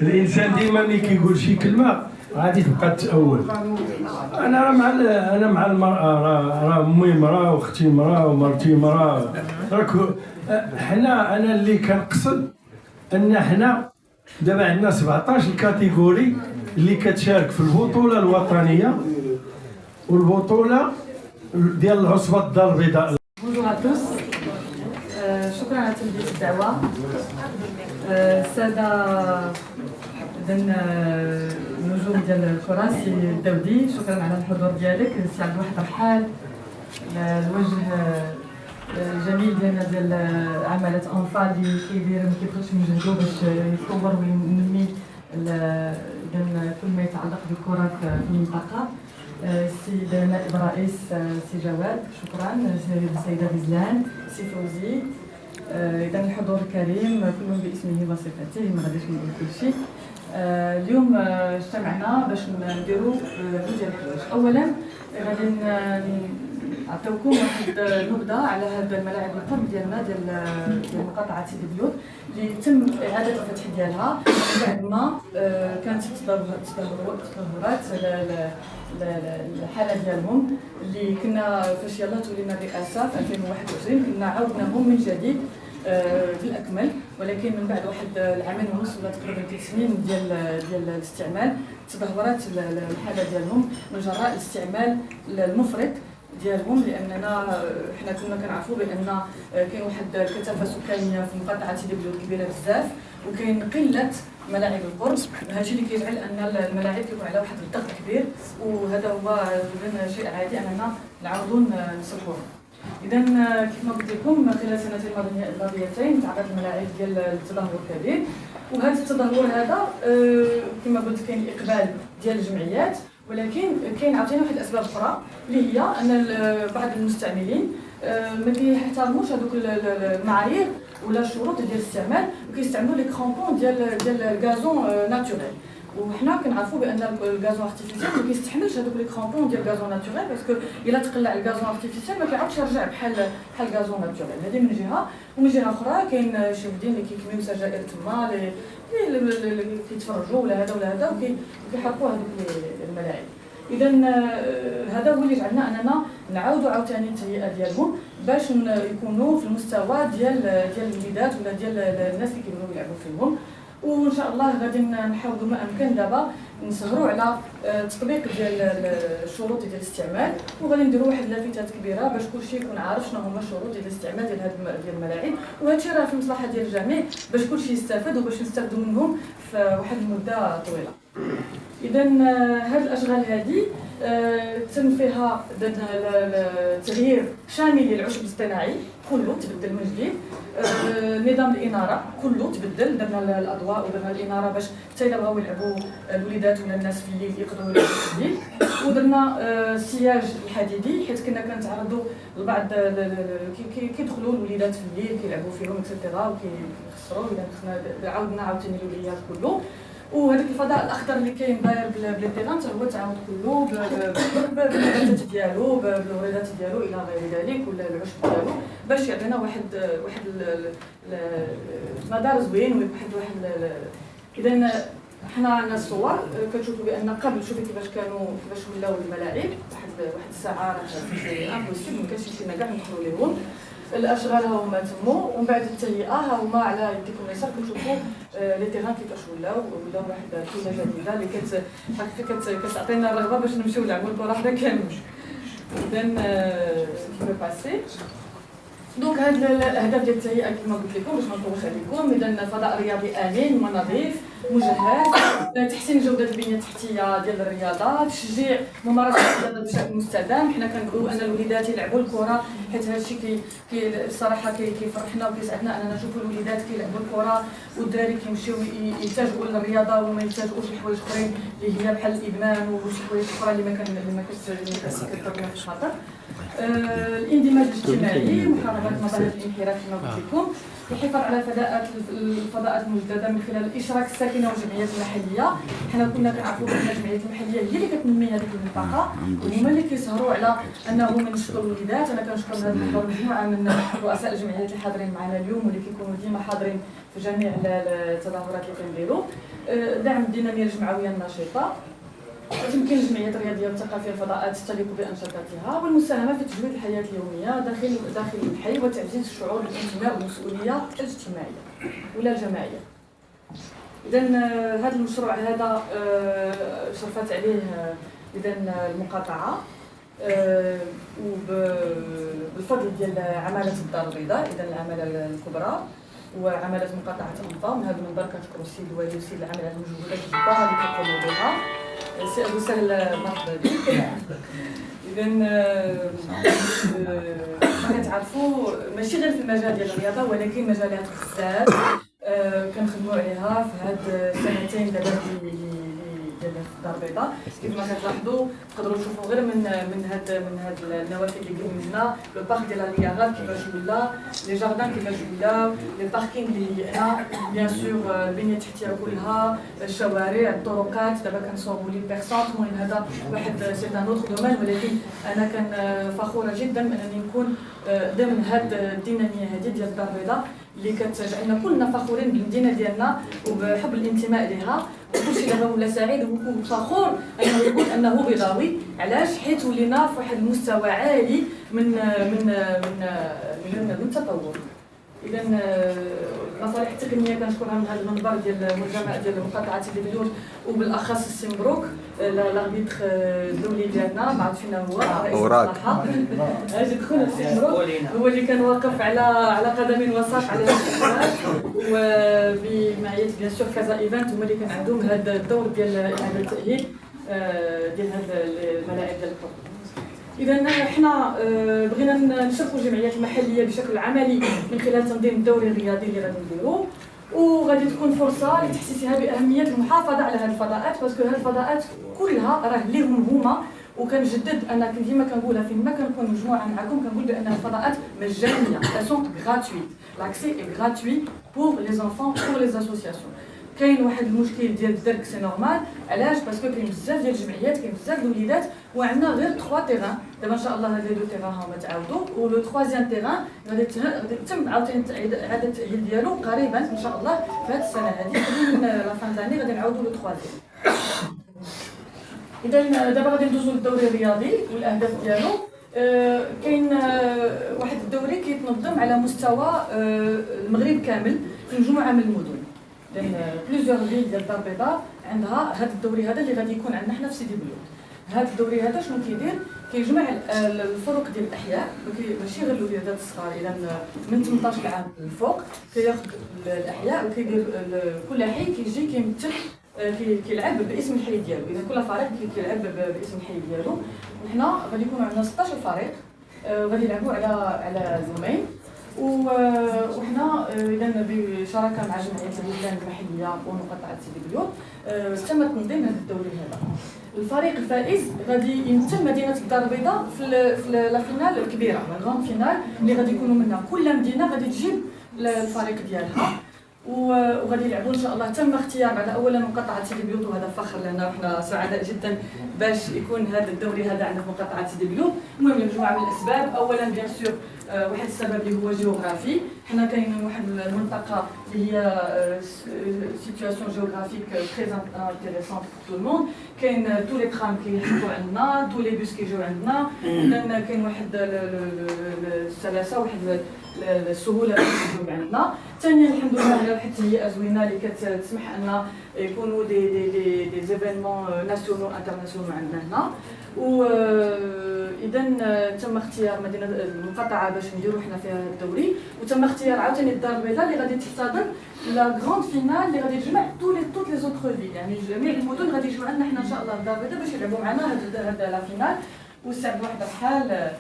الانسان ديما ملي كيقول شي كلمه غادي تبقى تتأول. انا مع المراه، راه امي مراه واختي مراه ومرتي مراه. انا اللي كنقصد ان حنا دابا عندنا 17 كاتيجوري اللي كتشارك في البطوله الوطنيه والبطوله ديال العصبه الدار البيضاء. بونجور ا توس، شكرا على تلبيه الدعوه. الساده النجوم ديال الكره، سي الداودي، شكرا على الحضور ديالك. سي عبد الواحد رحال، الوجه الجميل ديالنا ديال عملة انفال اللي كيدير ما كيبغيش نجهدو باش يطور وينمي كل ما يتعلق بالكره في المنطقه. السيد نائب الرئيس سي جواد، شكرا. السيده غزلان، سي فوزي، اذا الحضور الكريم كلهم باسمه وصفته، ما غاديش نقول كل شيء. اليوم اجتمعنا باش نديروا جوج ديال الحوايج. اولا غادي نعطيوكم واحد نبذه على هذا الملاعب القرب ديالنا ديال مقاطعه سيدي بيوت اللي تم اعاده الفتح ديالها بعد ما كانت تظاهرات الحاله ديالهم اللي كنا فاش يلاه تولينا الرئاسه في 2021 كنا عاودناهم من جديد بالاكمل، ولكن من بعد واحد العامين ونص ولا تقريبا 3 سنين ديال الاستعمال تدهورات الحاله ديالهم من جراء الاستعمال المفرط ديالهم، لاننا حنا كنا كنعرفوا بان كاين واحد الكثافه سكانيه في مقاطعه سيدي بيوت كبيره بزاف، وكاين قله ملاعب القرب. هادشي اللي كيجعل ان الملاعب كيكون على واحد الضغط كبير، وهذا هو شيء عادي اننا نعاودوا نصلحوه. اذا كيف ما قلت لكم خلال السنتين الماضيتين تعرضت الملاعب ديال التدهور كبير، وهذا التدهور هذا كما قلت كاين اقبال ديال الجمعيات، ولكن كاين عاوتاني واحد الاسباب اخرى اللي هي ان بعض المستعملين ما كيحترموش هذوك المعايير ولا الشروط ديال الاستعمال، وكيستعملوا لي كرامبون ديال الغازون ناتوريل. وحنا كنعرفوا بان الغازون ارتيفيسيال ما كيستحملش هذوك لي كرامبون ديال الغازون ناتوريل، باسكو الا تقلع الغازون ارتيفيسيال ما كيعاودش يرجع بحال الغازون ناتوريل. هذه من جهه، ومن جهه اخرى كاين شي وحدين اللي كيكميو سجائر تما اللي كيتفرجوا ولا هذا ولا هذا وكيحرقوا هذوك الملاعب. اذا هذا هو اللي جعلنا اننا نعاودوا عاوتاني التهيئه ديالهم باش يكونوا في المستوى ديال الوليدات ولا ديال الناس اللي كيبغيو يلعبوا فيهم. وان شاء الله غادي نحاولوا ما امكن دابا نسهروا على التطبيق ديال الشروط ديال الاستعمال، وغادي نديروا واحد اللافتات كبيره باش كلشي يكون عارف شنو هما الشروط ديال الاستعمال ديال هاد الملاعب، وهذا الشيء راه في المصلحه ديال الجميع باش كلشي يستافد وباش نستافدوا منهم في واحد المده طويله. اذا هاد الاشغال هذه تم فيها تغيير شامل للعشب الاصطناعي كله تبدل من جديد. نظام الاناره كله تبدل، درنا الاضواء ودرنا الاناره باش حتى الا بغاو يلعبوا الوليدات ولا الناس في الليل يقدروا يلعبوا في الليل. ودرنا السياج الحديدي حيت كنا كنتعرضوا لبعض كيدخلوا الوليدات في الليل كيلعبوا فيهم اكسيتيرا وكيخسروا. اذا خصنا عاودنا عاوتاني الوليات كله، وهذاك الفضاء الاخضر اللي كاين داير بلي تيغان حتى هو تعاود كله بالنباتات ديالو بالوريدات ديالو الى غير ذلك ولا العشب ديالو باش يعطينا واحد المدار زوين واحد. اذا حنا عندنا الصور كتشوفوا بان قبل شوفي كيفاش ولاو الملاعب واحد الساعه راه امبوسيبل، ما كانش فينا كاع ندخلوا ليهم. الاشغال ها هما تموا، ومن بعد التهيئه ها هما على يديكم اليسار كتشوفوا لي تيغان كيفاش ولاو واحد كلمه جديده اللي كتعطينا الرغبه باش نمشيو نلعبوا الكره حدا كامل. اذا كيف باسي دونك هاد الاهداف ديال التهيئه كما قلت لكم باش ما نطولش عليكم. اذا فضاء رياضي امن ونظيف مجهز، تحسين جوده البنيه التحتيه ديال الرياضه، تشجيع ممارسه الرياضه بشكل مستدام. حنا كنقولوا ان الوليدات يلعبوا الكره حيت هذا الشيء الصراحه كيفرحنا وكيسعدنا اننا نشوفوا الوليدات كيلعبوا الكره والدراري كيمشيو يلتجؤوا للرياضه وما يلتجؤوش لحوايج اخرين اللي هي بحال الادمان وشي حوايج اخرى اللي ما كتضرنا في الخطر. الاندماج الاجتماعي، محاربه مظاهر الانحراف كما قلت لكم، الحفاظ على الفضاءات المجدده من خلال اشراك الساكنه والجمعيات المحليه. حنا كنا كنعرفوا بان الجمعيات المحليه هي اللي كتنمي هذيك المنطقه وهما اللي كيسهروا على انهم ينشطوا الوليدات. انا كنشكر هذا المحضر مجموعه من رؤساء الجمعيات اللي حاضرين معنا اليوم واللي كيكونوا ديما حاضرين في جميع التظاهرات اللي كنديروا. دعم الديناميه الجمعويه النشيطه، تمكين الجمعيات الرياضيه والثقافيه الفضاءات تليق بانشطتها، والمساهمه في تجويد الحياه اليوميه داخل الحي وتعزيز الشعور بالانتماء والمسؤوليه الاجتماعيه ولا الجماعيه. اذا هذا المشروع هذا شرفت عليه اذا المقاطعه وبالفضل ديال عماله الدار البيضاء، اذا العماله الكبرى وعماله مقاطعه الانظام. من هذا المنبر كنشكر السيد الوالي والسيد العامل على المجهودات الجباره اللي كيقوموا بها. سي ابو سهل مرحبا بك. اذا كما كتعرفوا ماشي غير في المجال ديال الرياضه ولكن مجالات بزاف كنخدموا عليها في هاد السنتين دابا ديال الدار البيضاء. كما كتلاحظوا تقدروا تشوفوا غير من هاد النوافذ اللي قدمنا لو بارك ديال الرياضات كيفاش ولا، لي جاردان كيفاش ولاو، لي باركينغ اللي هيئنا، بيان سور البنيه التحتيه كلها، الشوارع، الطرقات. دابا كنصوبوا لي بيرسونت. المهم هذا واحد سي ان اوتر دومين، ولكن انا فخوره جدا انني نكون ضمن هاد الديناميه هذه ديال الدار البيضاء اللي كتجعلنا كلنا فخورين بالمدينه ديالنا وبحب الانتماء لها. وكلشي دابا ولا سعيد وفخور انه يقول انه بيضاوي. علاش؟ حيت ولينا في واحد المستوى عالي من التطور. اذا المصالح التقنيه كنشكرها من هذا المنبر ديال المنظمه ديال مقاطعه سيدي بلوت وبالاخص السي مبروك لاربيتر الدولي ديالنا. ما عرفت فينا هو رئيس المصلحه اجي دخل السي مبروك، هو اللي كان واقف على قدم وساق على وبمعيه بيان سور كازا ايفنت هما اللي كان عندهم هذا الدور ديال اعاده التاهيل ديال هذه الملاعب ديال الكره. إذا حنا بغينا نشاركوا الجمعيات المحليه بشكل عملي من خلال تنظيم الدوري الرياضي اللي غادي نديرو، وغادي تكون فرصه لتحسيسها باهميه المحافظه على هذه الفضاءات، باسكو هذه الفضاءات كلها راه ليهم هما. وكنجدد انا ديما كنقولها فين ما كنكون مجموعه معكم كنقول بان الفضاءات مجانيه، سون غراتويت، لاكسي اي غراتوي بور لي زانفون بور لي اسوسياسيون. كاين واحد المشكل ديال الدرك سي نورمال. علاش؟ باسكو كاين بزاف ديال الجمعيات، كاين بزاف ديال الوليدات وعندنا غير 3 تيران. دابا ان شاء الله هاد لي 2 تيران هما تعاودوا، ولو 3 تيران غادي تتم عاوتاني اعاده التاهيل ديالو قريبا ان شاء الله في هاد السنه هذه. من لا فان داني غادي نعاودوا لو 3. اذا دابا غادي ندوزو للدوري الرياضي والاهداف ديالو. كاين واحد الدوري كيتنظم على مستوى المغرب كامل في مجموعه من المدن. لان بليزيور فيل ديال الدار البيضاء عندها هذا الدوري هذا اللي غادي يكون عندنا حنا في سيدي بلوت. هذا الدوري هذا شنو كيدير؟ كيجمع الفرق ديال الاحياء، ماشي غير الوليدات الصغار، اذا من 18 عام للفوق كياخذ الاحياء وكيدير كل حي كيجي كيمثل كيلعب باسم الحي ديالو. اذا كل فريق كيلعب باسم الحي ديالو. وحنا غادي يكونوا عندنا 16 فريق غادي يلعبوا على يومين. وحنا اذا بشراكه مع جمعيه البلدان المحليه ومقاطعه سيدي بلوت تم تنظيم هذا الدوري هذا. الفريق الفائز غادي يمثل مدينه الدار البيضاء في لا فينال الكبيره، لا غراند فينال اللي غادي يكونوا منها كل مدينه غادي تجيب الفريق ديالها وغادي يلعبوا ان شاء الله. تم اختيار بعد اولا مقاطعه سيدي بلوت وهذا فخر لنا وحنا سعداء جدا باش يكون هذا الدوري هذا عندنا في مقاطعه سيدي بلوت. المهم لمجموعه من الاسباب. اولا بيان سور واحد السبب اللي هو جيوغرافي. حنا كاين واحد المنطقه اللي هي سيتواسيون جيوغرافيك تري انتريسونت بور تو الموند. كاين تو لي ترام كيحطوا عندنا، تو لي بوس كيجيو عندنا، لان كاين واحد السلاسه واحد السهوله باش يجيو عندنا. ثانيا الحمد لله على واحد التهيئه زوينه اللي كتسمح ان يكونوا دي زيفينمون ناسيونال انترناسيونال عندنا هنا. اذا تم اختيار مدينه المقاطعه باش نديروا حنا فيها الدوري، وتم اختيار عاوتاني الدار البيضاء اللي غادي تحتضن لا غراند فينال اللي غادي تجمع توت لي زوتر فيل. يعني جميع المدن غادي يجيو عندنا حنا ان شاء الله الدار البيضاء باش يلعبوا معنا هذا لا فينال. والسعد واحد الحال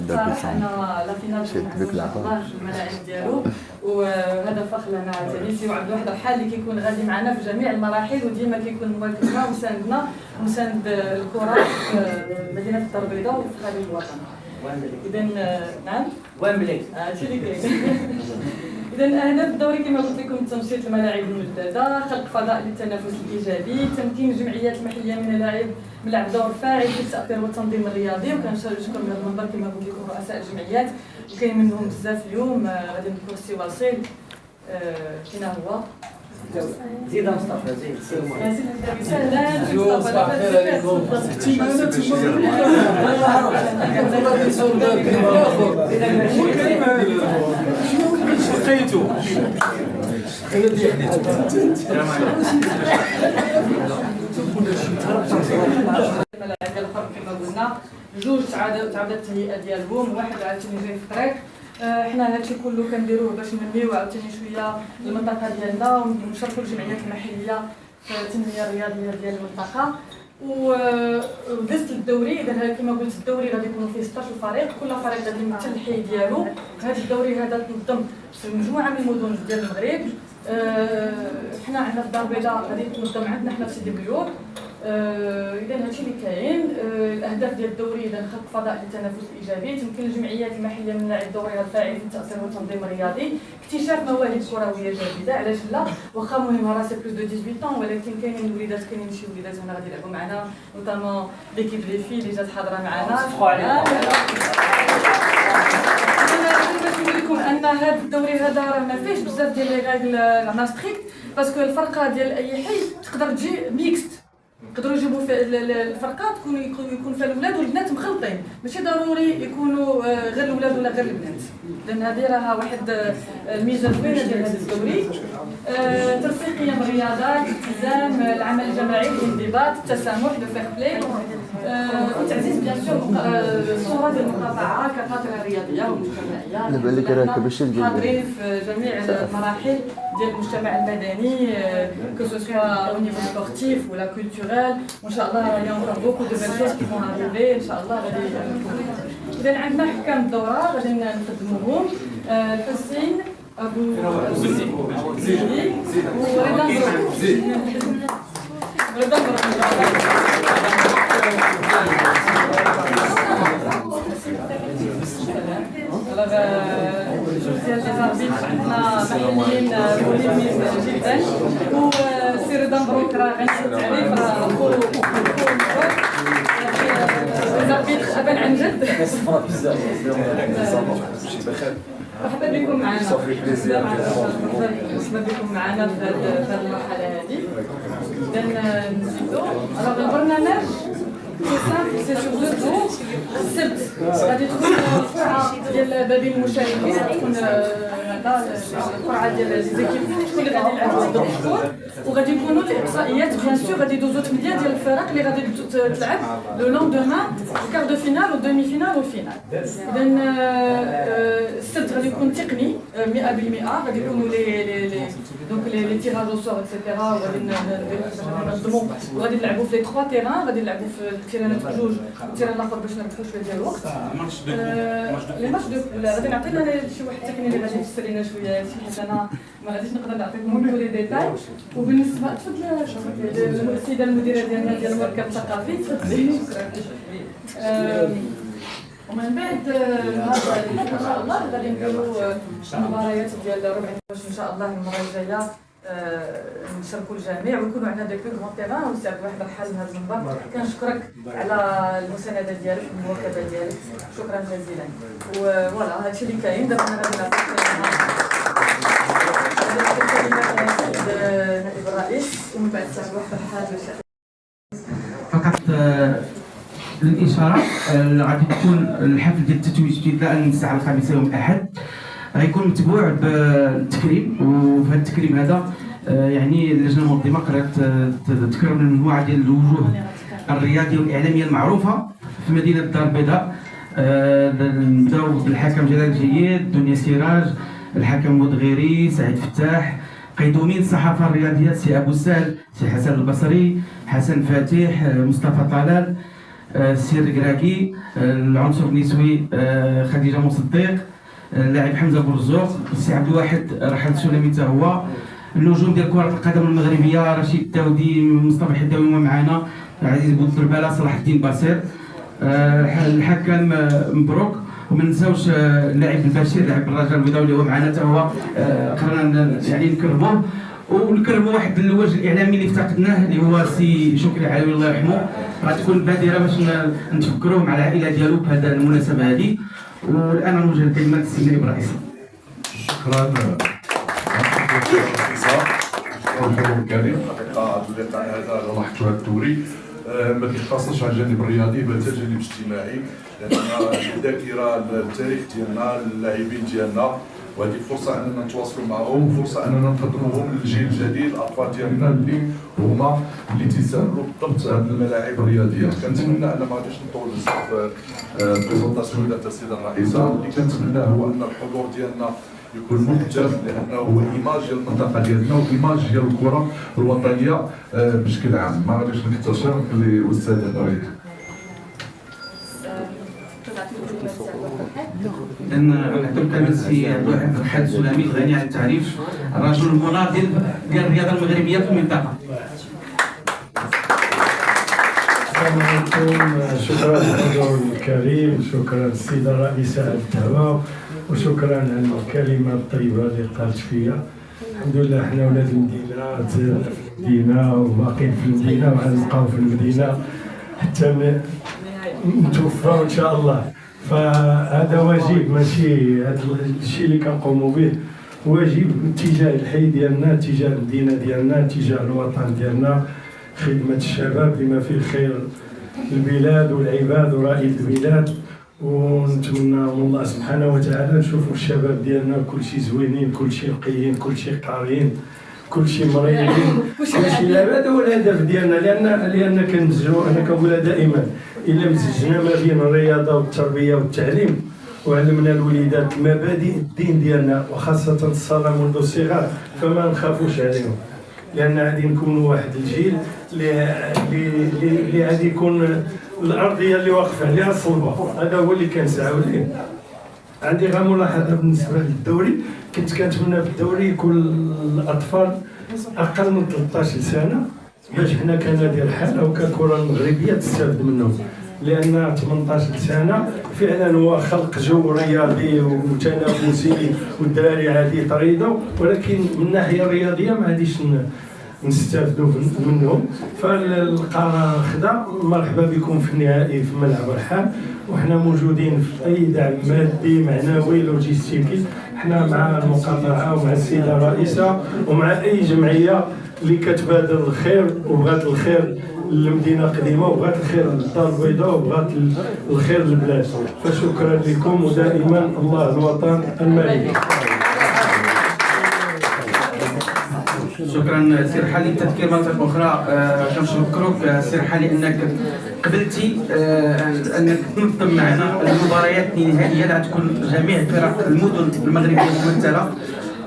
صراحه ان لا فينال ان شاء الله في الملاعب ديالو، وهذا فخر لنا عاوتاني. سي عبد الواحد الحال اللي كيكون غادي معنا في جميع المراحل وديما كيكون مواكبنا وساندنا وساند الكره في مدينه الدار البيضاء وفي خارج الوطن. اذا نعم وامبلي هادشي اللي كاين. اذا اهداف الدوري كما قلت لكم تنشيط الملاعب المجدده، خلق فضاء للتنافس الايجابي، تمكين الجمعيات المحليه من لعب دور فاعل في التاطير والتنظيم الرياضي. وكنشكر بهذا المنبر كما قلت لكم رؤساء الجمعيات وكاين منهم بزاف اليوم. غادي نذكر السي واصل فينا هو زيد مصطفى زيد الملاعب ديال الفرق كما قلنا جوج تعاودت التهيئه ديالهم، واحد عاوتاني جاي في الطريق. حنا هادشي كله كنديروه باش ننميو عاوتاني شويه المنطقه ديالنا ونشاركوا الجمعيات المحليه في التنميه الرياضيه ديال المنطقه. ودزت الدوري. اذا كما قلت الدوري غادي يكونوا فيه 16 فريق، كل فريق غادي يمثل الحي ديالو. هذا الدوري هذا تنظم في مجموعه من المدن ديال المغرب. حنا عندنا في الدار البيضاء غادي تنظم عندنا حنا في سيدي بيور. اذا هادشي اللي كاين. الاهداف ديال الدوري اذا خلق فضاء للتنافس الايجابي، تمكين الجمعيات المحليه من لعب دورها الفاعل في التاثير والتنظيم الرياضي، اكتشاف مواهب كرويه جديده. علاش لا؟ واخا المهم راه سي بلوس دو 18 ولكن كاينين الوليدات كاينين شي وليدات هنا غادي يلعبوا معنا نوطامون ليكيب لي في اللي جات حاضره معنا. باش نقول لكم ان هذا الدوري هذا راه ما فيهش بزاف ديال لي ريغل زعما ستريكت، باسكو الفرقه ديال اي حي تقدر تجي ميكست. يقدروا يجيبوا في الفرقه يكون فيها الاولاد والبنات مخلطين، ماشي ضروري يكونوا غير الاولاد ولا غير البنات، لان هذه راها واحد الميزه زوينه ديال هذا الدوري. ترسيخ قيم الرياضات، الالتزام، العمل الجماعي، الانضباط، التسامح، لو فير بلاي، وتعزيز بيان سور الصوره ديال المقاطعه كقاطره رياضيه ومجتمعيه. حاضرين في جميع المراحل ديال المجتمع المدني كو سو سوا او نيفو سبورتيف ولا كولتورال، وان شاء الله il y a encore beaucoup de belles choses qui vont arriver ان شاء الله. غادي اذا عندنا حكام الدوره غادي نقدموهم الحسين ابو زيدي ورضا جوج ديال لي زاربيتر عندنا محليين مهمين جدا، وسي رضا مبروك راه غنشوف التعريف راه زاربيتر ابان عن جد. مرحبا بكم معنا، مرحبا بكم معنا في هذه المرحله هذه. اذا نزيدو راه البرنامج سي سامبل، سي سور دو جور. السبت غادي تكون القرعه ديال بابين المشاركين، تكون هذا القرعه ديال ليزيكيب شكون اللي غادي يلعبوا ضد شكون، وغادي يكونوا الاقصائيات بيان سور. غادي يدوزو 8 ديال الفرق اللي غادي تلعب لو لوندومان الكار دو فينال والدومي فينال والفينال. اذا السبت غادي يكون تقني 100%، غادي يكونوا لي تيراج او سور اكسيتيرا، وغادي ننظموا وغادي نلعبوا في لي 3 تيران، غادي نلعبوا في التيرانات بجوج والتيران الاخر باش نربحوا شويه ديال الوقت. لي ماتش دو غادي نعطي لنا شي واحد تقني اللي غادي يفسر لنا شويه حيت انا ما غاديش نقدر نعطيكم كل لي ديتاي. وبالنسبه تفضل السيده المديره ديالنا ديال المركز الثقافي، تفضلي. ومن بعد هذا ان شاء الله غادي نديروا المباريات ديال ربع النصف ان شاء الله المره الجايه. نشاركوا الجميع ويكونوا عندنا دي بلو كغون تيران. وسي عبد الواحد رحال من هذا المنبر، كنشكرك على المسانده ديالك والمواكبه ديالك، شكرا جزيلا. وفوالا هادشي اللي كاين. دابا انا غادي نعطيك نائب الرئيس ومن بعد سي عبد الواحد رحال. فقط للاشاره غادي تكون الحفل ديال التتويج ابتداء من الساعه 5 يوم الاحد، غيكون متبوع بالتكريم. وفي هذا التكريم هذا يعني اللجنه المنظمه قررت تكرم المجموعه ديال الوجوه الرياضيه والاعلاميه المعروفه في مدينه الدار البيضاء. نبداو بالحكم جلال الجيد، دنيا سراج، الحكم مدغيري، سعيد فتاح، قيدومين الصحافه الرياضيه سي ابو سهل، سي حسن البصري، حسن فاتح، مصطفى طلال، سي الركراكي، العنصر النسوي خديجه مصدق، اللاعب حمزه برزوق، السي عبد الواحد رحل سليمي حتى هو، النجوم ديال كره القدم المغربيه رشيد الداودي، مصطفى الحداوي معنا، عزيز بوترباله، صلاح الدين باسير، الحكم مبروك. وما نساوش اللاعب البشير لاعب الرجاء البيضاوي اللي هو معنا حتى هو قررنا يعني نكرموه ونكرموا واحد الوجه الاعلامي اللي افتقدناه اللي هو سي شكري علوي الله يرحمه. غتكون بادره باش نتفكروه مع العائله ديالو بهذا المناسبه هذه. والان نوجه الكلمه للسي نائب الرئيس. شكرا الحضور الكريم. الحقيقه اللقاء هذا لاحظتوا هذا الدوري ما كيختصش على الجانب الرياضي بل حتى الجانب الاجتماعي، لان الذاكره التاريخ ديالنا اللاعبين ديالنا، وهذه فرصه اننا نتواصلوا معهم، فرصه اننا نقدموهم للجيل الجديد الاطفال ديالنا اللي هما اللي تيسهلوا بالضبط هذه الملاعب الرياضيه. كنتمنى ان ما غاديش نطول بزاف البريزونطاسيون ديال السيده الرئيسه. اللي كنتمناه هو ان الحضور ديالنا يكون مكتف، لانه هو ايماج ديال المنطقه ديالنا وايماج ديال الكره الوطنيه بشكل عام. ما غاديش نكثر للاستاذ الرئيس. لأن نعطيو الكلمة للسي عبد الواحد فرحات السلامي الغني عن التعريف، الرجل المناضل ديال الرياضة المغربية في المنطقة. السلام عليكم. شكرا للحضور الكريم، شكرا للسيدة الرئيسة على الدعوة، وشكرا على الكلمة الطيبة اللي قالت فيا. الحمد لله حنا ولاد المدينة، تزرعنا في المدينة وباقيين في المدينة وغنبقاو في المدينة حتى نتوفاو إن شاء الله. فهذا واجب، ماشي هذا الشيء اللي كنقوموا به واجب تجاه الحي ديالنا، تجاه المدينة ديالنا، تجاه الوطن ديالنا، خدمة الشباب بما فيه خير البلاد والعباد ورائد البلاد. ونتمنى من الله سبحانه وتعالى نشوفوا الشباب ديالنا كلشي زوينين، كلشي نقيين، كلشي قاريين، كلشي مريضين، كلشي لا. هذا هو الهدف ديالنا، لان كنمزجوا. انا كنقولها دائما، الا مزجنا ما بين الرياضه والتربيه والتعليم وعلمنا الوليدات مبادئ الدين ديالنا وخاصه الصلاه منذ الصغر، فما نخافوش عليهم، لان غادي نكونوا واحد الجيل اللي غادي يكون الارض هي اللي واقفه عليها الصلبه. هذا هو اللي كنسعاو ليه. عندي غير ملاحظه بالنسبه للدوري، كنت كنتمنى في الدوري يكون الاطفال اقل من 13 سنه باش حنا كنادي الحاله وككره المغربيه تستافد منهم، لان 18 سنه فعلا هو خلق جو رياضي وتنافسي والدراري عادي يطريدوا، ولكن من الناحيه الرياضيه ما غاديش نستافدوا منهم. فالقرار خدا. مرحبا بكم في النهائي في ملعب الرحال، وحنا موجودين في اي دعم مادي معنوي لوجيستيكي. حنا مع المقاطعه ومع السيده الرئيسه ومع اي جمعيه اللي كتبادر الخير وبغات الخير للمدينه القديمه وبغات الخير للدار البيضاء وبغات الخير للبلاد. فشكرا لكم، ودائما الله الوطن الملك. شكرا سي رحالي. التذكير مرة أخرى كنشكروك سي رحالي أنك قبلتي أنك تنظم معنا المباريات النهائية اللي غتكون جميع فرق المدن المغربية ممثلة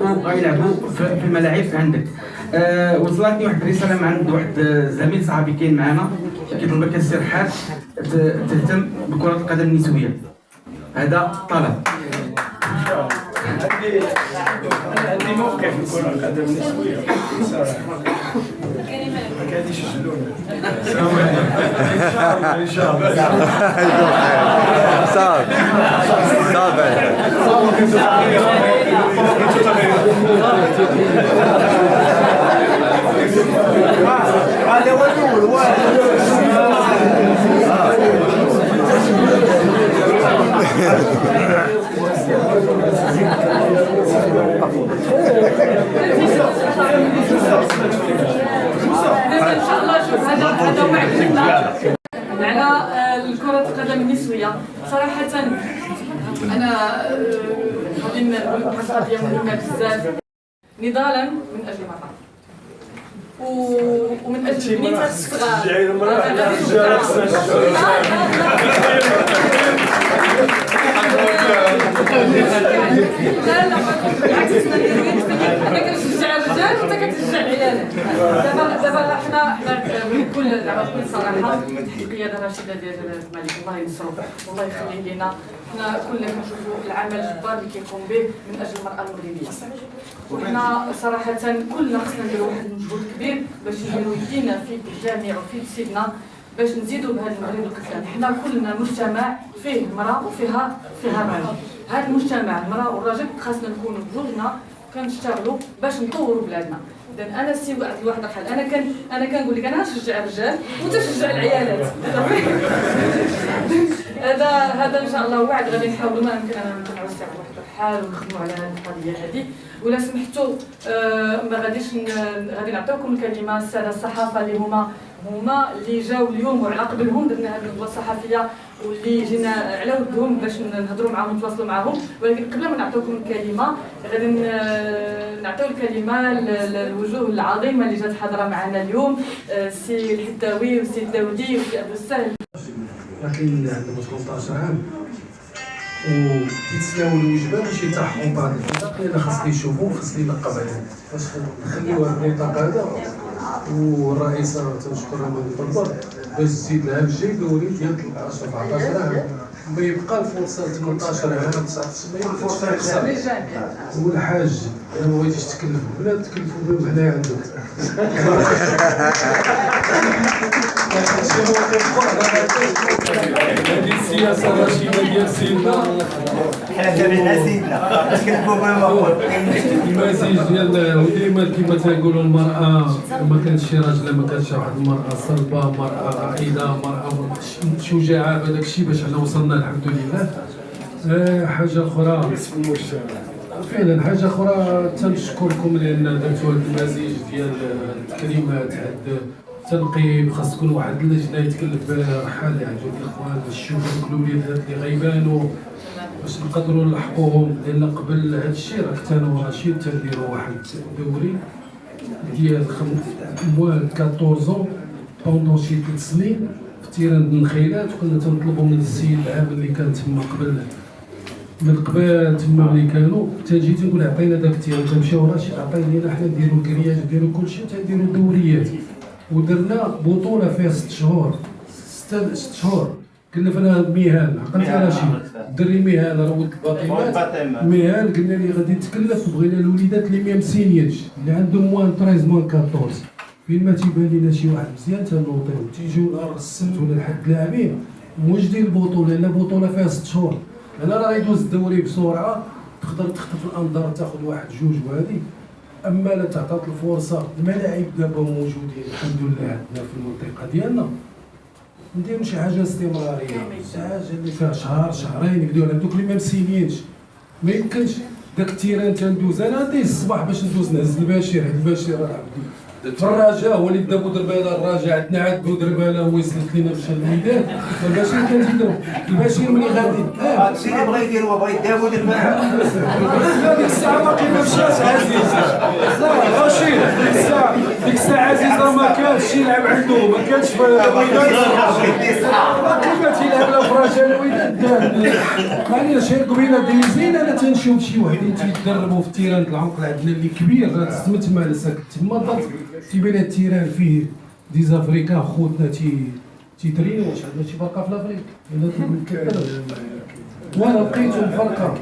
وغيلعبوا في الملاعب عندك. وصلتني واحد الرسالة من عند واحد زميل صحابي كاين معنا كيطلبك السي رحال تهتم بكرة القدم النسوية. هذا طلب. عندي موقف في كرة القدم النسوية صراحة. ما كاديش يجلونا. إن شاء الله. صافي هذا هو الأول. ان شاء الله. شوف هذا وعد منا على كرة القدم النسوية. صراحة أنا غادي نقول واحد القضية مهمة بزاف، نضالا من أجل المرأة ومن أجل البنيتات الصغار. لا بالعكس، انا كنشجع الرجال وانت كتشجع العيالات. دابا حنا بكل صراحه القياده الرشيده ديال جلاله الملك الله ينصرو والله يخليه لنا. حنا كلنا كنشوفوا العمل الجبار اللي كيقوم به من اجل المراه المغربيه، وحنا صراحه كلنا خصنا نديروا واحد المجهود كبير باش نديروا يدينا في الجامع وفي سيدنا باش نزيدوا بهذا المغرب القتلان. حنا كلنا مجتمع فيه المراه وفيها الراجل. هذا المجتمع المراه والراجل خاصنا نكونوا بجوجنا كنشتغلوا باش نطوروا بلادنا. اذا انا سي واحد الحال انا كنقول لك انا نشجع الرجال وانت تشجع العيالات. هذا ان شاء الله وعد غادي نحاولوا ما يمكن انا نوسع واحد الحال ونخدموا على هذه القضيه هذه. ولا سمحتوا ما غاديش غادي نعطيوكم الكلمه الساده الصحافه اللي هما اللي جاوا اليوم وعلى قبلهم درنا هذه الندوه الصحفيه واللي جينا على ودهم باش نهضروا معاهم ونتواصلوا معاهم. ولكن قبل ما نعطيوكم الكلمه غادي نعطيو الكلمه للوجوه العظيمه اللي جات حاضره معنا اليوم، السي الحداوي والسي الداودي والسي ابو السهل. لكن عندهم 13 عام وتيتسناو الوجبه باش يلتحقوا بهذا النطاق لان خاصني نشوفو خاصني نقب عليهم باش نخليو هذا النطاق هذا. والرئيسه تنشكرها من الفضل باش تزيد لها الجي دوري ديال 14 عام ما يبقى الفرصه 18 عام 99 الفرصه يخسر. والحاج انا ما بغيتيش تكلف بلا تكلفوا بهم هنا عندك. هذه السياسه الرشيده ديال سيدنا حنا تابعنا سيدنا باش كنكتبوا بهم المزيج ديال وديما كما تنقولوا المراه ما كانتش شي راجل، ما كانتش واحد المراه صلبه، مراه رائده، مراه شجاعه. بهذاك الشيء باش حنا وصلنا الحمد لله. حاجه اخرى فعلا، حاجه اخرى تنشكركم لان درتوا هذا المزيج ديال الكلمات، هاد التنقيب. خاص تكون واحد اللجنه يتكلف بها رحال يعجبوا الاخوان باش يشوفوا دوك الوليدات اللي غيبانوا باش نقدروا نلحقوهم. لان قبل هذا الشيء راه كنت انا ورشيد تنديروا واحد دوري ديال موال 14 بوندون شي 3 سنين في تيران النخيلات. وكنا تنطلبوا من السيد العام اللي كان تما قبل تما ملي كانوا تنجي تنقول عطينا داك التيران، تمشيو رشيد عطينا لينا حنا نديروا الكرياج نديروا كلشي وتنديروا دوريات. ودرنا بطوله فيها 6 شهور 6 شهور كلفنا ميهان عقلت رشيد دري ميهان راه ولد الباطيمات ميهان قلنا لي غادي نتكلف وبغينا الوليدات اللي ما مسينينش اللي عندهم موان 13 موان 14 فين ما تيبان لينا شي واحد مزيان تنوطيو تيجيو نهار السبت ولا الحد لاعبين موجدين البطوله لان البطوله فيها 6 شهور. انا راه غيدوز الدوري بسرعه تقدر تخطف الانظار تاخذ واحد جوج وهذه. اما لا تعطات الفرصه الملاعب دابا موجودين الحمد لله عندنا في المنطقه ديالنا نديرو شي حاجه استمراريه، شي حاجه اللي فيها شهر شهرين يبداو على دوك اللي ما مسينينش. ما يمكنش داك التيران تندوز انا ندير الصباح باش ندوز نهز البشير. هاد البشير راه في الرجاء هو اللي بدا بودرباله. الرجاء عندنا عاد بودرباله هو يسلك لينا مشى للميدان. البشير كان تيديرو البشير ملي غادي هادشي اللي بغا يدير هو بغا يدير بودرباله. ديك الساعه باقي ما مشاش عزيز رشيد. ديك الساعه عزيز راه ما كانش يلعب عنده، ما كانش في كيفاش يلعب لا في رجاء الوداد. معليش غير قبيله دايزين انا تنشوف شي وحدين تيتدربوا في التيران العمق عندنا اللي كبير راه تسمت مع ساكت تما ضرب تيبان التيران فيه ديزافريكان خوتنا تيترينيو. واش عندنا شي فرقه في الافريق؟ وانا بقيتهم فرقه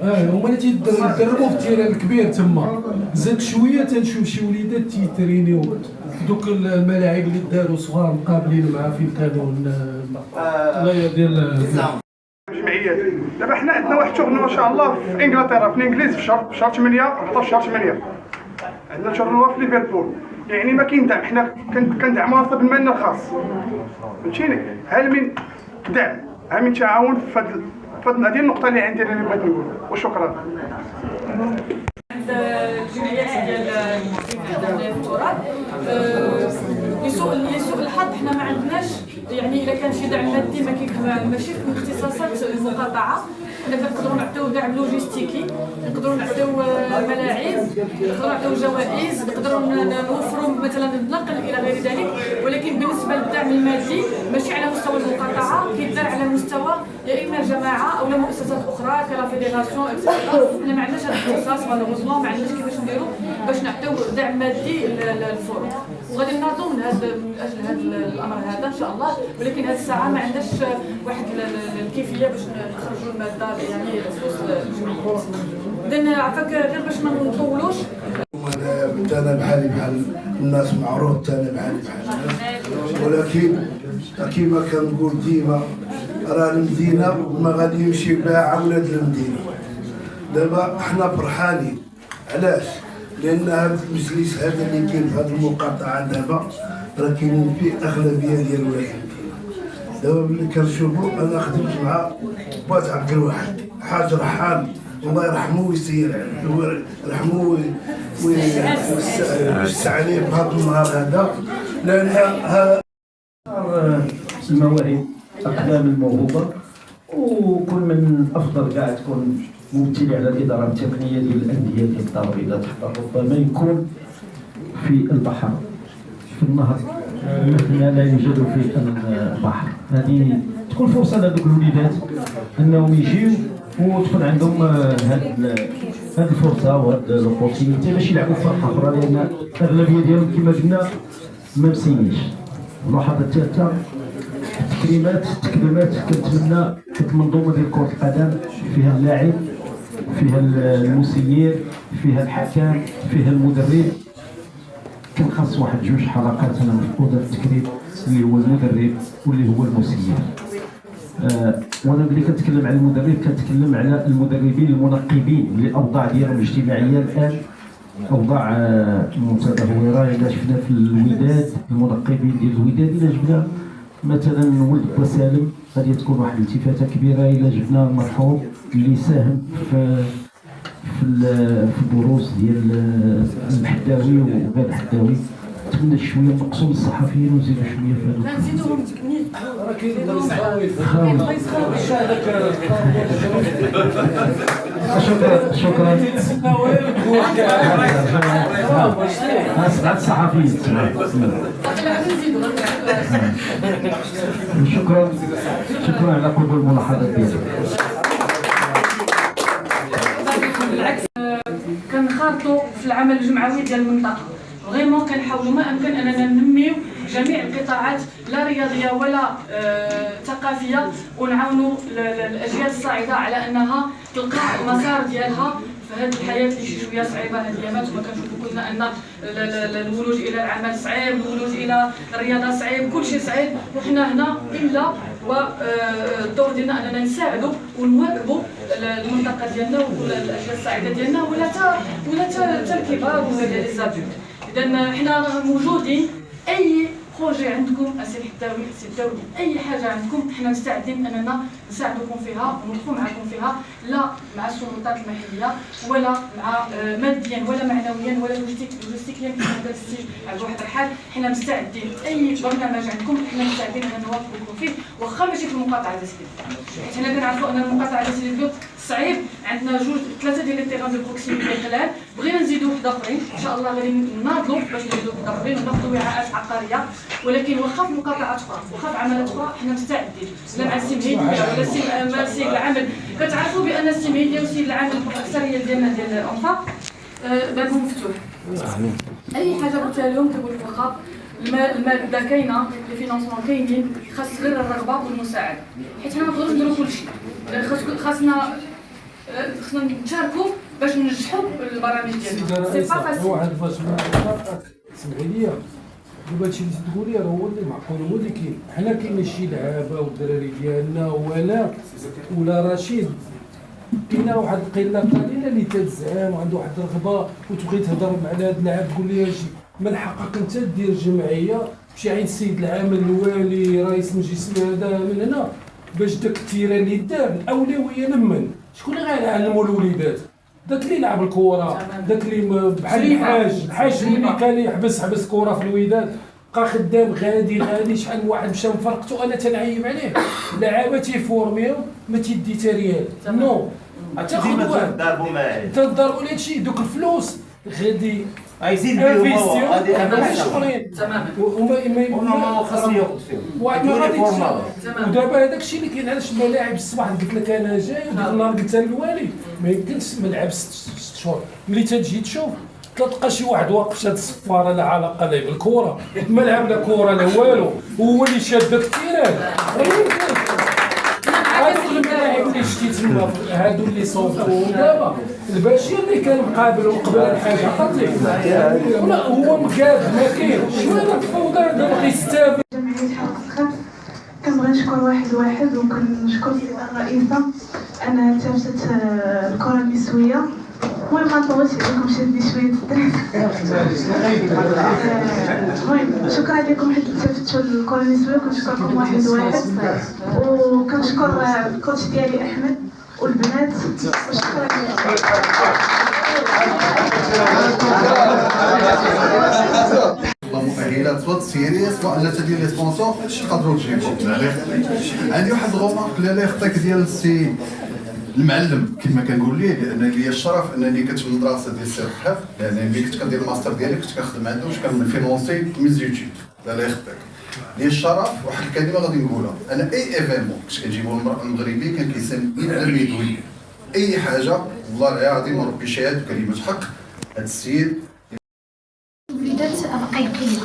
هما اللي تيدربوا في التيران الكبير تما. زاد شويه تنشوف شي وليدات تيترينيو في دوك الملاعب اللي داروا صغار مقابلين مع فين كانوا لا ديال جمعيات. دابا حنا عندنا واحد تورنوا ان شاء الله في انجلترا في الانجليز في شهر 8 14 شهر 8 عندنا تورنوا في ليفربول. يعني ما كاين دعم، حنا كندعموا راسنا بالمال الخاص فهمتيني. هل من دعم ها من تعاون في هذه النقطه اللي عندي انا اللي بغيت نقول. وشكرا. الجمعيات ديال التراث لسوء الحظ حنا ما عندناش يعني الا كان شي دعم مادي ماشي في الاختصاصات المقاطعه. حنا كنقدروا نعطيو دعم لوجيستيكي، نقدروا نعطيو ملاعب، نقدروا نعطيو جوائز، نقدروا نوفروا مثلا النقل الى غير ذلك. ولكن بالنسبه للدعم المادي ماشي على مستوى المقاطعه، كيدار على مستوى يا اما جماعه او مؤسسات اخرى كلا فيديراسيون اكسترا. حنا ما عندناش هذا الاختصاص مالوغوزمون، ما عندناش كيفاش نديروا باش نعطيو دعم مادي للفرق. وغادي نناضوا من اجل هذا الامر هذا ان شاء الله. ولكن هذه الساعه ما عندناش واحد الكيفيه باش نخرجوا الماده يعني بخصوص الجمعيات. اذا عفاك غير باش ما نطولوش. انا بحالي بحال الناس معروض انا بحالي بحال الناس، ولكن كيما كنقول ديما راه المدينه ما غادي يمشي بها ولاد المدينه. دابا حنا فرحانين علاش؟ لان هذا المجلس هذا اللي كاين في هذه المقاطعه دابا راه كاينين فيه اغلبيه ديال ولاد المدينه. دابا ملي كنشوفوا انا خدمت مع بات عبد الواحد حاج رحال الله يرحمه ويسير عليه يرحمه ويوسع عليه في هذا النهار هذا، لان المواهب اقدام الموهوبه، وكل من افضل كاع تكون ممثل على الاداره التقنيه ديال الانديه ديال الدار البيضاء تحت ربما يكون في البحر في النهر مثل لا يوجد في البحر. هذه تكون فرصه لهذوك الوليدات انهم يجيو وتكون عندهم هذه الفرصه وهذه لوبورتينيتي باش يلعبوا فرقه اخرى، لان الاغلبيه ديالهم كما قلنا ما مسينيش. الملاحظه الثالثه التكريمات كنتمنى المنظومه ديال كره القدم فيها اللاعب، فيها المسير، فيها الحكم، فيها المدرب. كان خاص واحد جوج حلقات انا مفقوده في التكريم، اللي هو المدرب واللي هو المسير. وانا ملي كنتكلم على المدرب كنتكلم على المدربين المنقبين اللي الاوضاع ديالهم الاجتماعيه الان اوضاع متدهوره. الا شفنا في الوداد المنقبين ديال الوداد، الا جبنا مثلا ولد بوسالم غادي تكون واحد الالتفاته كبيره. الا جبنا المرحوم اللي ساهم في البروز ديال الحداوي وغير الحداوي، نتمنى شويه نقصوا الصحفيين ونزيدوا شويه في هذا. لا نزيدوهم تكنيك راه كاين بلايص خاوي شكرا. سبعة الصحفيين. شكرا على قبول الملاحظات ديالك. بالعكس كنخرطوا في العمل الجمعوي ديال المنطقه، فريمون كنحاولوا ما امكن اننا ننميو جميع القطاعات لا رياضيه ولا ثقافيه، ونعاونوا الاجيال الصاعده على انها تلقى المسار ديالها في هذه الحياه اللي شي شويه صعيبه هذه الايامات. وما كنشوفوا كلنا ان الولوج الى العمل صعيب، الولوج الى الرياضه صعيب، كل شيء صعيب، وحنا هنا الا والدور ديالنا اننا نساعدوا ونواكبوا المنطقه ديالنا والاجيال الصاعده ديالنا ولا حتى الكبار ولا لي زادولت. اذا حنا موجودين، اي بروجي عندكم اسي الحداوي سي الدولي، اي حاجه عندكم حنا مستعدين اننا نساعدكم فيها وندخلوا معكم فيها، لا مع السلطات المحليه ولا مع ماديا ولا معنويا ولا لوجستيكيا كما قال السي عبد الواحد رحال. حنا مستعدين اي برنامج عندكم حنا مستعدين اننا نوافقكم فيه، واخا ماشي في المقاطعه ديال سيدي حيت حنا كنعرفوا ان المقاطعه ديال سيدي بيوت صعيب. عندنا ثلاثه ديال لي تيغان دو بروكسيميتي قلال، بغينا نزيدوا واحد اخرين ان شاء الله غادي نناضلوا باش نزيدوا واحد اخرين وناخذوا وعاءات عقاريه، ولكن واخا في مقاطعات اخرى واخا في عملات اخرى حنا مستعدين، لا مع السيد ولا السيد العامل. كتعرفوا بان السيد هيدي والسيد العامل الاكثريه ديالنا ديال الانفاق بابهم مفتوح. اي حاجه قلتها لهم كيقول لك واخا الماده كاينه، لي فينانسمون كاينين، خاص غير الرغبه والمساعده، حيت حنا ما نقدروش نديروا كلشي. خاصنا نتشاركوا باش ننجحوا البرامج ديالنا. سي با فاسيل. واحد باش سمعي لي دابا هادشي اللي تقولي راه هو اللي معقول، هو اللي كاين. حنا كاين شي لعابه والدراري ديالنا وانا ولا رشيد، كاينه واحد القله قليله اللي تتزعم وعنده واحد الرغبه وتبغي تهضر مع هاد اللاعب تقول ليه اجي من حقك انت دير جمعيه تمشي عند السيد العامل الوالي رئيس المجلس هذا من هنا باش داك التيره اللي دار الاولويه لمن شكون اللي غيعلموا الوليدات؟ داك اللي يلعب الكره، داك اللي بحال الحاج اللي كان يحبس كره في الوداد بقى خدام غادي شحال من واحد مشى مفرقته انا تنعيب عليه. لعابه تيفورميو ما تيدي تا ريال نو تاخذ واحد تضربوا لي هادشي دوك الفلوس غادي يزيد بهم هو هذه شغلين تماما وما خاصني ياخذ فيهم ودابا هذاك الشيء اللي كاين. علاش الملاعب الصباح قلت لك انا جاي وديك النهار قلت للوالي ما يمكنش ملعب 6 شهور ملي تجي تشوف تلقى شي واحد واقف شاد الصفاره لا علاقه لا بالكره، الملعب لا كره لا والو، هو اللي شاد داك التيران. هادوك الملاعب اللي شتي تما هادو اللي صوتوا دابا البشير اللي كان مقابل وقبل الحاجه قتلي ولا هو مقاد ما كاين شنو هاد الفوضى دابا كيستافد. جمعيه حلقه 5 كنبغي نشكر واحد وكنشكر السيدة الرئيسة أنها التفتت الكرة النسوية. المهم ما نطولش عليكم شادي شوية ستريس. المهم شكرا لكم حيت التفتتوا الكرة النسوية، كنشكركم واحد وكنشكر الكوتش ديالي أحمد والبنات وشكرا مؤهلات سواء تسييريه سواء لا تدير لي سبونسور تقدروا تجيبوا. عندي واحد الغومارك لا يخطيك ديال السي المعلم كما كنقول ليه، لان لي الشرف انني كنت في المدرسه ديال السي رحاب، لان ملي كنت كندير الماستر ديالي كنت كنخدم عنده واش كنفينونسي ميزيوتيود. لا يخطيك لي الشرف. واحد الكلمه غادي نقولها، انا اي ايفينمون كنت كنجيبو المغربي كان كيسمي على الميدوي اي حاجه، والله العظيم ربي شهاد كلمه حق. هذا السيد وليدات رقيقيه،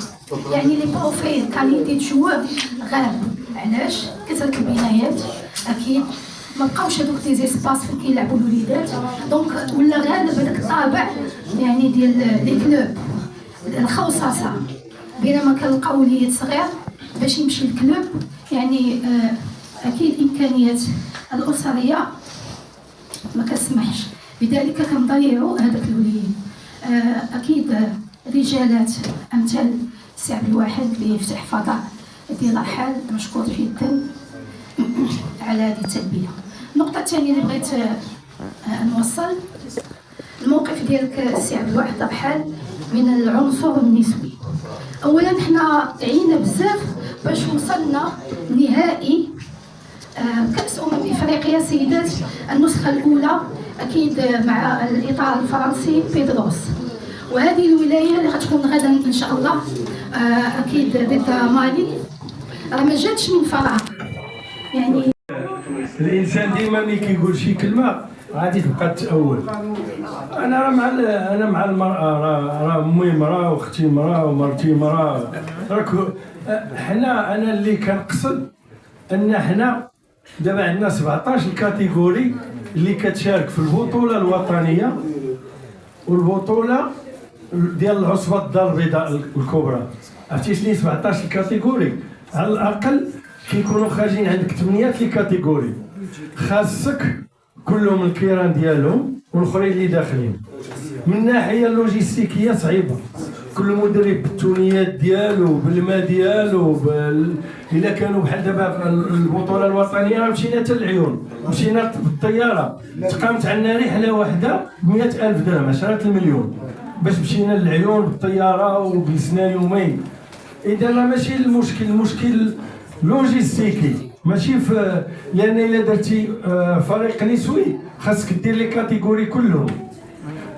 يعني لي بروفيل كاليتي تشواب غاب. علاش؟ كثرة البنايات اكيد ما بقاوش هذوك لي زيسباس فين كيلعبوا الوليدات، دونك ولا غالب هذاك الطابع يعني ديال لي كلوب الخوصصه، بينما كنلقاو وليد صغير باش يمشي للكلوب يعني اكيد الامكانيات الاسريه ما كتسمحش، لذلك كنضيعوا هذاك الوليد. اكيد رجالات امثال السي عبد الواحد اللي يفتح فضاء ديال الرحال مشكور جدا على هذه التلبيه. النقطه الثانيه اللي بغيت نوصل الموقف ديالك السي عبد الواحد الرحال من العنصر النسوي. اولا حنا عينا بزاف باش وصلنا نهائي كأس افريقيا سيدات النسخه الاولى، اكيد مع الاطار الفرنسي بيدروس، وهذه الولايه اللي غتكون غدا ان شاء الله اكيد ضد مالي راه ما جاتش من فراغ. يعني الانسان ديما ملي كيقول شي كلمه غادي تبقى تتأول. انا راه مع المراه، راه امي مراه واختي مراه ومرتي مراه. حنا انا اللي كنقصد ان حنا دابا عندنا 17 كاتيجوري اللي كتشارك في البطوله الوطنيه والبطوله ديال العصبه الدار البيضاء الكبرى. عرفتي شنو 17 كاتيجوري؟ على الاقل كيكونوا خارجين عندك 8 لي كاتيجوري، خاصك كلهم الكيران ديالهم والاخرين اللي داخلين. من الناحيه اللوجيستيكيه صعيبه، كل مدرب بالتونيات ديالو بالماء ديالو الا كانوا بحال دابا البطوله الوطنيه مشينا حتى العيون، مشينا بالطياره تقامت عندنا رحله واحده ب 100,000 درهم 10 المليون باش مشينا للعيون بالطياره وجلسنا يومين. اذا راه ماشي المشكل لوجيستيكي، ماشي في لان الا درتي فريق نسوي خاصك دير لي كاتيجوري كلهم،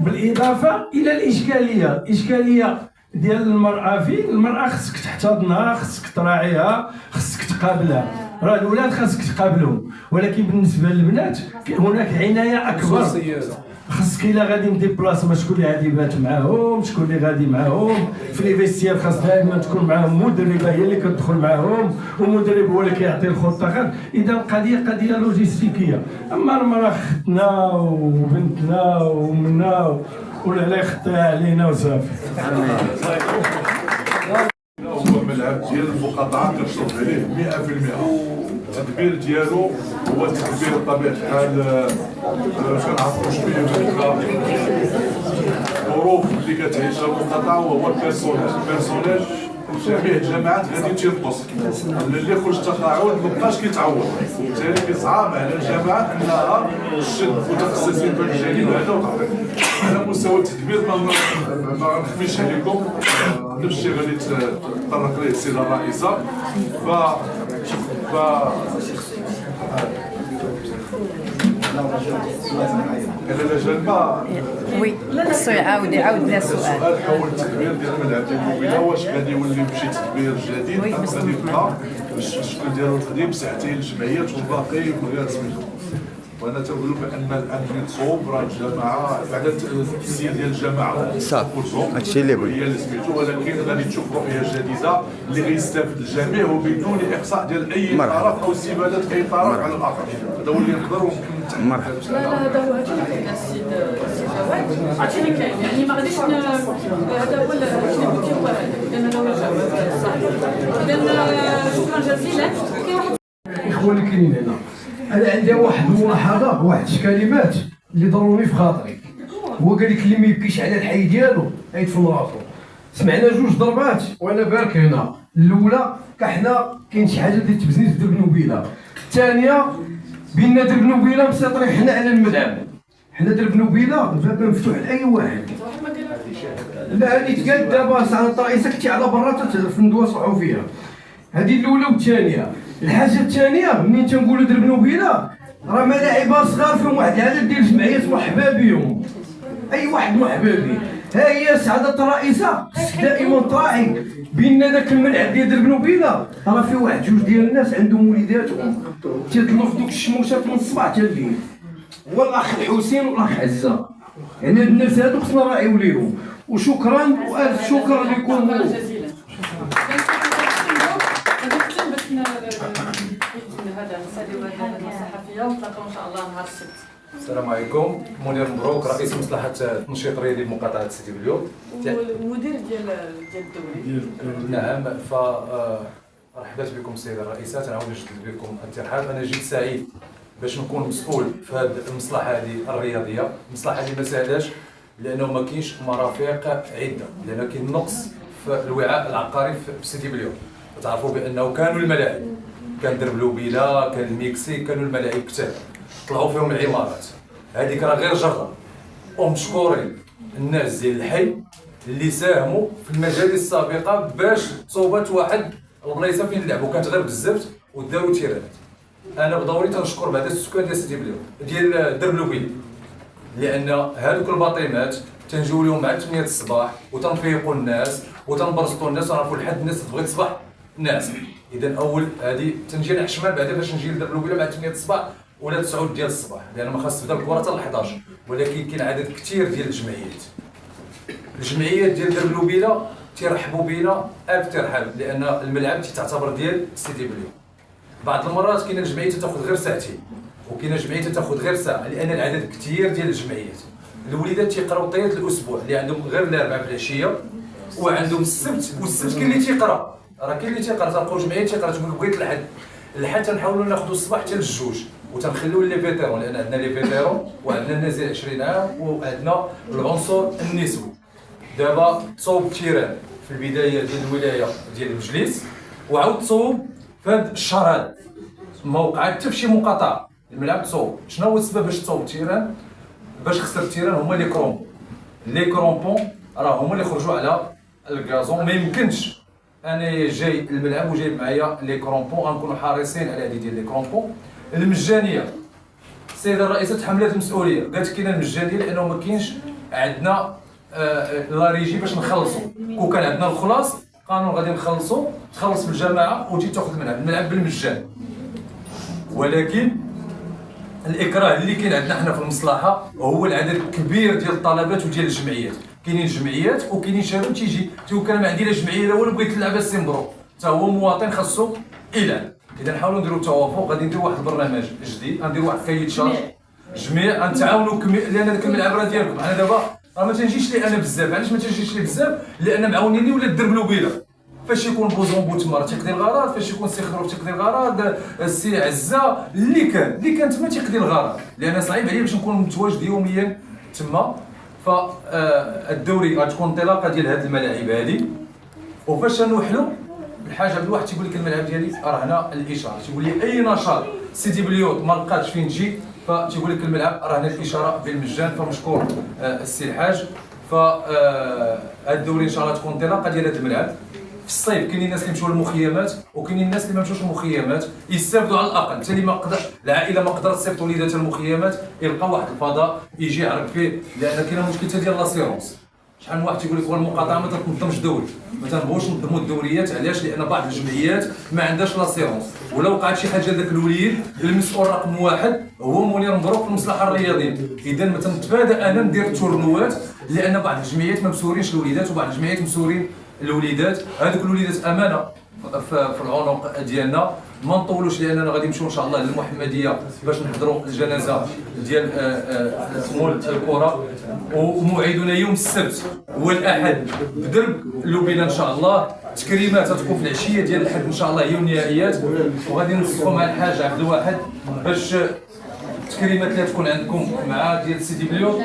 بالاضافه الى الاشكاليه ديال المراه. فين المراه خاصك تحتضنها، خاصك تراعيها، خاصك تقابلها. راه الاولاد خاصك تقابلهم، ولكن بالنسبه للبنات هناك عنايه اكبر. خاصك الا غادي نديبلاص شكون اللي غادي يبات معاهم، شكون اللي غادي معاهم في لي فيستير. خاص دائما تكون معاهم مدربه هي اللي كتدخل معاهم، ومدرب هو اللي كيعطي الخطه. اذا قضيه لوجيستيكيه. اما المراه اختنا وبنتنا ومنا ولا لا يخطيها علينا وصافي. هو الملعب ديال المقاطعه كنشرف عليه 100%. التدبير ديالو هو تدبير بطبيعه الحال ما كنعرفوش فيه الظروف اللي كتعيشها المقاطعه، وهو البيرسونيل جميع الجماعات غادي تينقص. اللي خرج تقاعد مابقاش كيتعوض، وبالتالي كيصعب على الجماعه انها تشد متخصصين في الجانب هذا وتعطي. على مستوى التدبير ما نخفيش عليكم نفس الشيء غادي تطرق ليه السيده الرئيسه. وي خصو يعاود لنا السؤال. حول التدبير ديال الملعب ديال الموبيله، واش غادي يولي بشي تدبير جديد غادي يبقى الشكل ديالو القديم ساعتين الجمعيات والباقي من غير سميتو؟ وانا تنقول بان الان اللي تصوب راه الجماعه بعد التسيير ديال الجماعه هادشي اللي بغيت هي اللي سميتو، ولكن غادي تشوف رؤيه جديده اللي غيستافد الجميع وبدون اقصاء ديال اي طرف او استباده اي طرف على الاخر. هذا هو اللي نقدر ونكمل. هذا هو السيد جواد عرفتي اللي كاين، يعني ما غاديش هذا هو اللي قلتي هو لان هو الجواب صح. اذا شكرا جزيلا. الاخوان اللي كاينين هنا. انا عندي واحد الملاحظه، واحد الكلمات اللي ضروني في خاطري. هو قال لك اللي ما يبكيش على الحي ديالو يدفن راسو. سمعنا جوج ضربات وانا بارك هنا. الاولى كحنا كاين شي حاجه ديال تبزنيز درب نوبيله. الثانيه بينا درب نوبيله مسيطرين حنا على الملعب. حنا درب نوبيله الباب مفتوح لاي واحد. لا هادي تقال دابا ساعه الرئيسه كنتي على برا في ندوه صحفيه. هذه الاولى والثانيه. الحاجه الثانيه منين تنقولوا درب نوبيله راه ملاعب صغار فيهم واحد العدد ديال الجمعيات مرحبا بهم. اي واحد مرحبا به. ها هي سعاده الرئيسه دائما تراعي بين داك الملعب ديال درب نوبيله راه فيه واحد جوج ديال الناس عندهم وليداتهم تيطلوا في دوك الشموشات من الصباح حتى الليل. هو الاخ الحسين والاخ عزه. يعني هاد الناس هادو خصنا نراعيو ليهم. وشكرا والف شكر لكم. هذا نساليو هذا الصحفيه ونتلاقاو ان شاء الله نهار السبت. السلام عليكم، منير مبروك رئيس مصلحه التنشيط الرياضي بمقاطعه سيدي بليو والمدير ديال الدوري. نعم، فرحبت بكم السيده الرئيسه، تنعاود نجدد بكم الترحاب. انا جيت سعيد باش نكون مسؤول في هذه المصلحه هذه الرياضيه. المصلحه هذه ما ساهلاش لانه ما كاينش مرافق عده، لان كاين نقص في الوعاء العقاري في سيدي بليو. تعرفوا بانه كانوا الملاعب، كان درب لوبيلا، كان الميكسيك، كانوا الملاعب كتار طلعوا فيهم العمارات. هذيك راه غير جره. ومشكورين الناس ديال الحي اللي ساهموا في المجالس السابقه باش تصوبات واحد البلايصه فين نلعبوا، كانت غير بالزفت وداو تيرانات. انا بدوري تنشكر بعدا السكان ديال سيدي بليو ديال درب لوبيلا، لان هذوك الباطيمات تنجيو لهم مع 8 الصباح وتنفيقوا الناس وتنبرسطوا الناس ونعرفوا لحد الناس تبغي تصبح الناس. اذا اول هذه تنجي نحن شمال بعدا باش نجي لدرب لوبيلا مع 8 الصباح ولا 9 ديال الصباح، لان ما خاص تبدا الكره حتى ل 11. ولكن كاين عدد كثير ديال الجمعيات ديال درب لوبيلا تيرحبوا بينا الف ترحاب، لان الملعب تعتبر ديال سيدي بليو. بعض المرات كاين الجمعيه تاخذ غير ساعتين وكاين جمعيه تاخذ غير ساعه، لان العدد كثير ديال الجمعيات. الوليدات تيقراو طيات الاسبوع اللي عندهم غير الاربعاء في العشيه وعندهم السبت، والسبت كاين اللي تيقرا، راه كاين اللي تيقرا. تلقاو جمعيه تيقرا تقول لك بغيت الحد تنحاولوا ناخذوا الصباح حتى للجوج وتنخليو لي فيتيرون، لان عندنا لي فيتيرون وعندنا الناس ديال 20 عام وعندنا العنصر النسوي. دابا تصوب تيران في البدايه ديال الولايه ديال المجلس وعاود تصوب في هذا الشهر هذا ما وقع حتى في شي مقاطعه الملعب تصوب. شنو هو السبب باش تصوب تيران؟ باش خسر التيران هما لي كرومبون راه هما اللي خرجوا على الكازون. ما يمكنش انا جاي الملعب وجايب معايا لي كرومبون، غنكونوا حريصين على هذه ديال لي كرومبون. المجانيه السيده الرئيسه تحملت المسؤوليه، قالت كاينه المجانيه لانه ما كاينش عندنا لا ريجي باش نخلصوا. كون كان عندنا الخلاص قانون غادي نخلصوا، تخلص في الجماعه وتجي تاخذ الملعب بالمجان. ولكن الاكراه اللي كاين عندنا حنا في المصلحه هو العدد الكبير ديال الطلبات وديال الجمعيات. كاينين جمعيات وكاينين شباب تيجي تيقول انا ما عندي لا جمعيه لا والو بغيت نلعب السي مبروك، حتى هو مواطن خاصو يلعب. اذا نحاولوا نديروا توافق، غادي نديروا واحد البرنامج جديد، غنديروا واحد كايت شارج جميع، غنتعاونوا لان داك الملعب راه ديالكم. انا دابا راه ما تنجيش لي انا بزاف. علاش ما تنجيش لي بزاف؟ لان معاونيني ولا درب لوبيلا. فاش يكون بوزومبو تما راه تيقضي الغرض، فاش يكون سي خروف تيقضي الغرض، السي عزه اللي كان تما تيقضي الغرض، لان صعيب عليا باش نكون متواجد يوميا تما. فالدوري غتكون انطلاقه ديال هاد الملاعب هادي. وفاش نوحلوا الحاجه بالواحد تيقول لك الملعب ديالي راه هنا الاشاره، تيقول لي اي نشاط سيدي بليوت ما لقاتش فين تجي فتيقول لك الملعب راه هنا الاشاره بالمجان. فمشكور السي الحاج. الدوري ان شاء الله تكون انطلاقه ديال هذا الملعب. في الصيف كاينين الناس اللي مشاو للمخيمات وكاينين الناس اللي ما مشاوش للمخيمات يستافدوا على الاقل. حتى اللي ما قدر العائله ما قدرت تصيفط وليداتها المخيمات يلقى واحد الفضاء يجي يعرق فيه، لان كاينه مشكله ديال لاسيرونس. شحال من واحد تيقول لك هو المقاطعه ما تنظمش دوري، ما تنبغوش نظموا الدوريات. علاش؟ لان بعض الجمعيات ما عندهاش لاسيرونس، ولا وقعت شي حاجه لذاك الوليد المسؤول رقم واحد هو منير مبروك في المصلحه الرياضيه. اذا ما تنتفادى انا ندير تورنوات، لان بعض الجمعيات ما مسورينش الوليدات وبعض الجمعيات مسورين الوليدات. هذوك الوليدات امانه في العنق ديالنا، ما نطولوش لاننا غادي نمشيو ان شاء الله للمحمديه باش نحضروا الجنازه ديال مول الكره. وموعدنا يوم السبت والاحد بدرب لوبينا ان شاء الله. تكريمات غتكون في العشيه ديال الحد ان شاء الله هي النهائيات، وغادي نوصفوا مع الحاج عبد الواحد باش التكريمات اللي تكون عندكم مع ديال سيدي بليو.